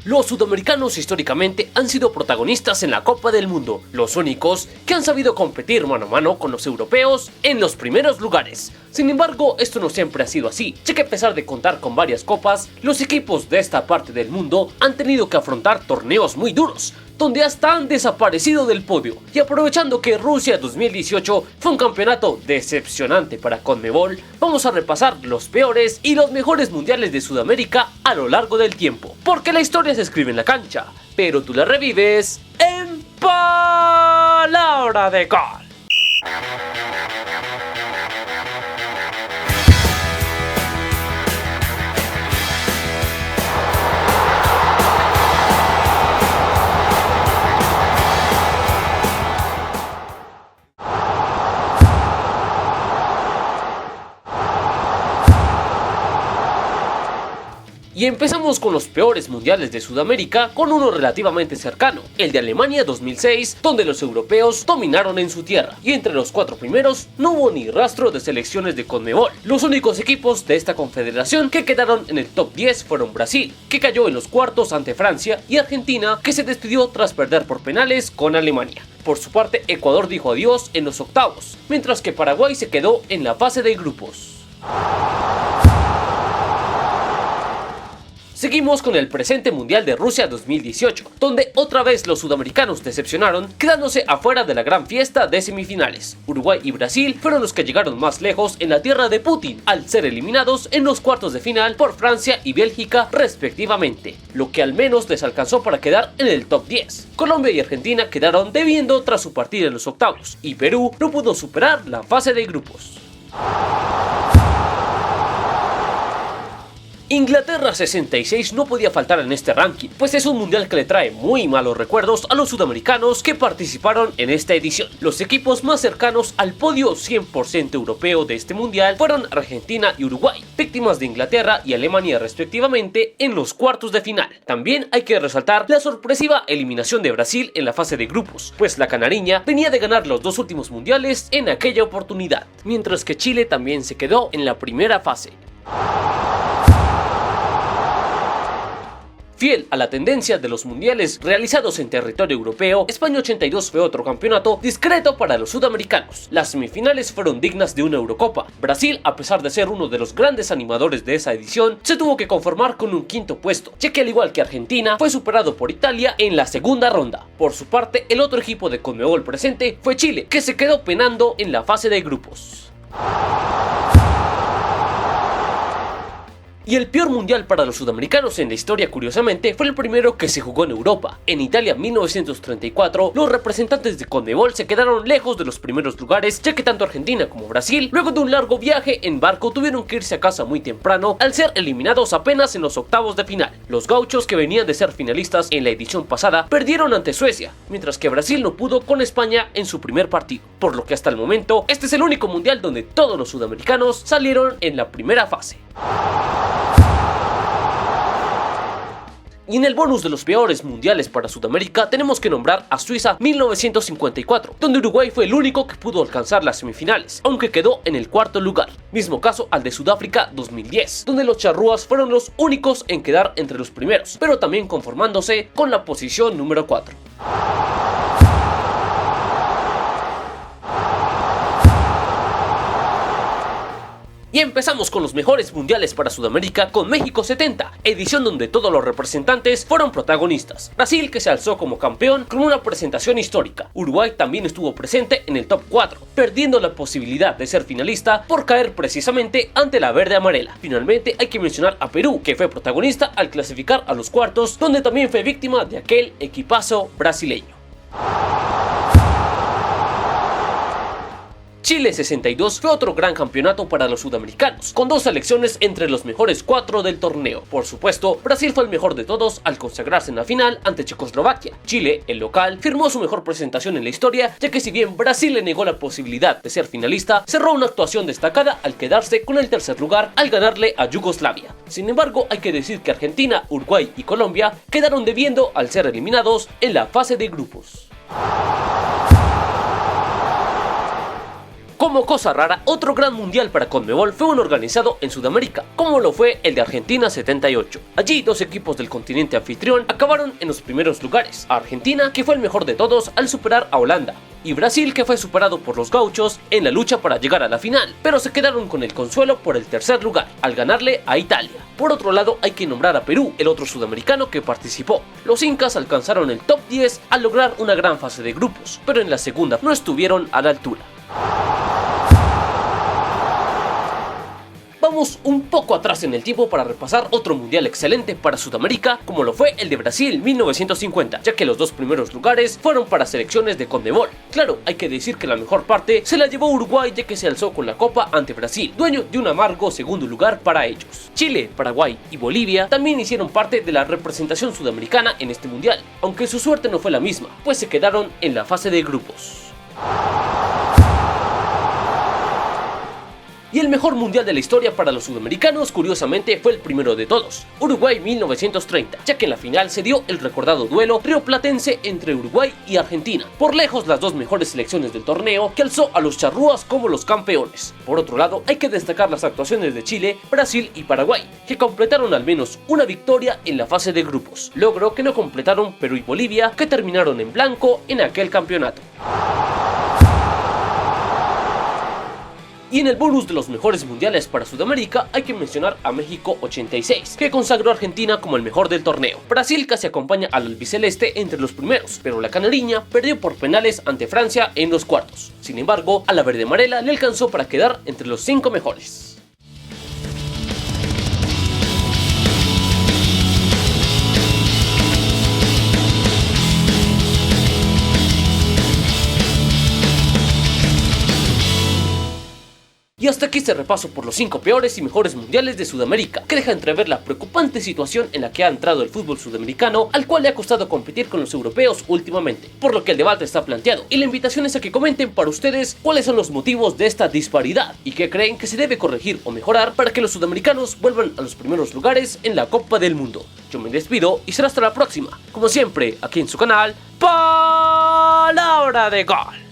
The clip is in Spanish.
Los sudamericanos históricamente han sido protagonistas en la Copa del Mundo, los únicos que han sabido competir mano a mano con los europeos en los primeros lugares. Sin embargo, esto no siempre ha sido así, ya que a pesar de contar con varias copas, los equipos de esta parte del mundo han tenido que afrontar torneos muy duros, donde hasta han desaparecido del podio. Y aprovechando que Rusia 2018 fue un campeonato decepcionante para Conmebol, vamos a repasar los peores y los mejores mundiales de Sudamérica a lo largo del tiempo. Porque la historia se escribe en la cancha, pero tú la revives en palabra de gol. Y empezamos con los peores mundiales de Sudamérica, con uno relativamente cercano, el de Alemania 2006, donde los europeos dominaron en su tierra, y entre los 4 primeros no hubo ni rastro de selecciones de Conmebol. Los únicos equipos de esta confederación que quedaron en el top 10 fueron Brasil, que cayó en los cuartos ante Francia, y Argentina, que se despidió tras perder por penales con Alemania. Por su parte, Ecuador dijo adiós en los octavos, mientras que Paraguay se quedó en la fase de grupos. Seguimos con el presente mundial de Rusia 2018, donde otra vez los sudamericanos decepcionaron, quedándose afuera de la gran fiesta de semifinales. Uruguay y Brasil fueron los que llegaron más lejos en la tierra de Putin, al ser eliminados en los cuartos de final por Francia y Bélgica respectivamente, lo que al menos les alcanzó para quedar en el top 10. Colombia y Argentina quedaron debiendo tras su partida en los octavos, y Perú no pudo superar la fase de grupos. Inglaterra 66 no podía faltar en este ranking, pues es un mundial que le trae muy malos recuerdos a los sudamericanos que participaron en esta edición. Los equipos más cercanos al podio 100% europeo de este mundial fueron Argentina y Uruguay, víctimas de Inglaterra y Alemania respectivamente en los cuartos de final. También hay que resaltar la sorpresiva eliminación de Brasil en la fase de grupos, pues la canariña venía de ganar los 2 últimos mundiales en aquella oportunidad, mientras que Chile también se quedó en la primera fase. Fiel a la tendencia de los mundiales realizados en territorio europeo, España 82 fue otro campeonato discreto para los sudamericanos. Las semifinales fueron dignas de una Eurocopa. Brasil, a pesar de ser uno de los grandes animadores de esa edición, se tuvo que conformar con un 5º puesto, ya que al igual que Argentina, fue superado por Italia en la segunda ronda. Por su parte, el otro equipo de Conmebol presente fue Chile, que se quedó penando en la fase de grupos. Y el peor mundial para los sudamericanos en la historia, curiosamente, fue el primero que se jugó en Europa. En Italia 1934, los representantes de Conmebol se quedaron lejos de los primeros lugares, ya que tanto Argentina como Brasil, luego de un largo viaje en barco, tuvieron que irse a casa muy temprano al ser eliminados apenas en los octavos de final. Los gauchos, que venían de ser finalistas en la edición pasada, perdieron ante Suecia, mientras que Brasil no pudo con España en su primer partido, por lo que hasta el momento este es el único mundial donde todos los sudamericanos salieron en la primera fase. Y en el bonus de los peores mundiales para Sudamérica tenemos que nombrar a Suiza 1954, donde Uruguay fue el único que pudo alcanzar las semifinales, aunque quedó en el 4º lugar. Mismo caso al de Sudáfrica 2010, donde los charrúas fueron los únicos en quedar entre los primeros, pero también conformándose con la posición número 4. Y empezamos con los mejores mundiales para Sudamérica con México 70, edición donde todos los representantes fueron protagonistas. Brasil, que se alzó como campeón con una presentación histórica. Uruguay también estuvo presente en el top 4, perdiendo la posibilidad de ser finalista por caer precisamente ante la verde amarela. Finalmente hay que mencionar a Perú, que fue protagonista al clasificar a los cuartos, donde también fue víctima de aquel equipazo brasileño. Chile 62 fue otro gran campeonato para los sudamericanos, con 2 selecciones entre los mejores 4 del torneo. Por supuesto, Brasil fue el mejor de todos al consagrarse en la final ante Checoslovaquia. Chile, el local, firmó su mejor presentación en la historia, ya que si bien Brasil le negó la posibilidad de ser finalista, cerró una actuación destacada al quedarse con el 3er lugar al ganarle a Yugoslavia. Sin embargo, hay que decir que Argentina, Uruguay y Colombia quedaron debiendo al ser eliminados en la fase de grupos. Como cosa rara, otro gran mundial para CONMEBOL fue uno organizado en Sudamérica, como lo fue el de Argentina 78. Allí dos equipos del continente anfitrión acabaron en los primeros lugares, Argentina, que fue el mejor de todos al superar a Holanda, y Brasil, que fue superado por los gauchos en la lucha para llegar a la final, pero se quedaron con el consuelo por el tercer lugar, al ganarle a Italia. Por otro lado, hay que nombrar a Perú, el otro sudamericano que participó. Los incas alcanzaron el top 10 al lograr una gran fase de grupos, pero en la segunda no estuvieron a la altura. Vamos un poco atrás en el tiempo para repasar otro mundial excelente para Sudamérica, como lo fue el de Brasil 1950, ya que los dos primeros lugares fueron para selecciones de CONMEBOL. Claro, hay que decir que la mejor parte se la llevó Uruguay, ya que se alzó con la copa ante Brasil, dueño de un amargo segundo lugar para ellos. Chile, Paraguay y Bolivia también hicieron parte de la representación sudamericana en este mundial, aunque su suerte no fue la misma, pues se quedaron en la fase de grupos. Y el mejor mundial de la historia para los sudamericanos, curiosamente, fue el primero de todos, Uruguay 1930, ya que en la final se dio el recordado duelo rioplatense entre Uruguay y Argentina, por lejos las dos mejores selecciones del torneo, que alzó a los charrúas como los campeones. Por otro lado, hay que destacar las actuaciones de Chile, Brasil y Paraguay, que completaron al menos una victoria en la fase de grupos, logro que no completaron Perú y Bolivia, que terminaron en blanco en aquel campeonato. Y en el bonus de los mejores mundiales para Sudamérica hay que mencionar a México 86, que consagró a Argentina como el mejor del torneo. Brasil casi acompaña al albiceleste entre los primeros, pero la canariña perdió por penales ante Francia en los cuartos. Sin embargo, a la verde amarela le alcanzó para quedar entre los 5 mejores. Y hasta aquí este repaso por los 5 peores y mejores mundiales de Sudamérica, que deja entrever la preocupante situación en la que ha entrado el fútbol sudamericano, al cual le ha costado competir con los europeos últimamente, por lo que el debate está planteado, y la invitación es a que comenten para ustedes cuáles son los motivos de esta disparidad, y qué creen que se debe corregir o mejorar para que los sudamericanos vuelvan a los primeros lugares en la Copa del Mundo. Yo me despido y será hasta la próxima, como siempre, aquí en su canal, Palabra de Gol.